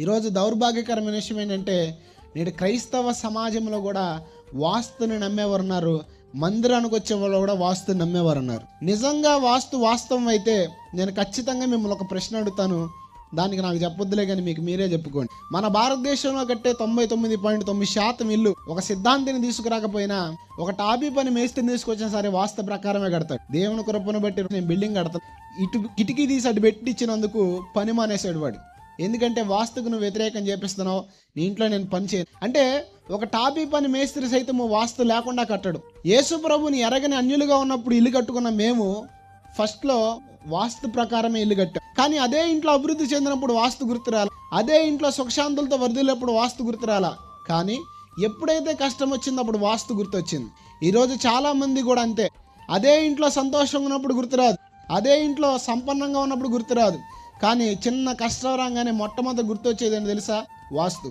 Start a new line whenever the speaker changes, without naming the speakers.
ఈరోజు దౌర్భాగ్యకరమైన విషయం ఏంటంటే, నేడు క్రైస్తవ సమాజంలో కూడా వాస్తుని నమ్మేవారు ఉన్నారు. మందిరానికి వచ్చే వాళ్ళు కూడా వాస్తుని నమ్మేవారు ఉన్నారు. నిజంగా వాస్తు వాస్తవం అయితే నేను ఖచ్చితంగా మిమ్మల్ని ఒక ప్రశ్న అడుగుతాను. దానికి నాకు చెప్పొద్దులే కానీ మీకు మీరే చెప్పుకోండి. మన భారతదేశంలో కట్టే 99.9% ఇల్లు ఒక సిద్ధాంతిని తీసుకురాకపోయినా, ఒక టాపీ పని మేస్త్రిని తీసుకొచ్చినా సరే వాస్తు ప్రకారమే కడతాడు. దేవుని కృపను బట్టి నేను బిల్డింగ్ కడతాను, కిటికీ తీసి అటు పెట్టించినందుకు పని మానేసాడు వాడు. ఎందుకంటే వాస్తుకు నువ్వు వ్యతిరేకం చేపిస్తున్నావు, నీ ఇంట్లో నేను పని చేయను అంటే. ఒక టాపీ పని మేస్త్రి సైతము వాస్తు లేకుండా కట్టడు. యేసు ప్రభుని ఎరగని అన్యులుగా ఉన్నప్పుడు ఇల్లు కట్టుకున్న మేము ఫస్ట్లో వాస్తు ప్రకారమే ఇల్లు కట్టాం. కానీ అదే ఇంట్లో అభివృద్ధి చెందినప్పుడు వాస్తు గుర్తురాల, అదే ఇంట్లో సుఖశాంతులతో వర్ధిల్లేప్పుడు వాస్తు గుర్తురాల. కానీ ఎప్పుడైతే కష్టం వచ్చిందో అప్పుడు వాస్తు గుర్తొచ్చింది. ఈరోజు చాలా మంది కూడా అంతే. అదే ఇంట్లో సంతోషంగా ఉన్నప్పుడు గుర్తురాదు, అదే ఇంట్లో సంపన్నంగా ఉన్నప్పుడు గుర్తురాదు. కానీ చిన్న కష్టం రాగానే మొట్టమొదటి గుర్తొచ్చేది ఏంటి తెలుసా? వాస్తు.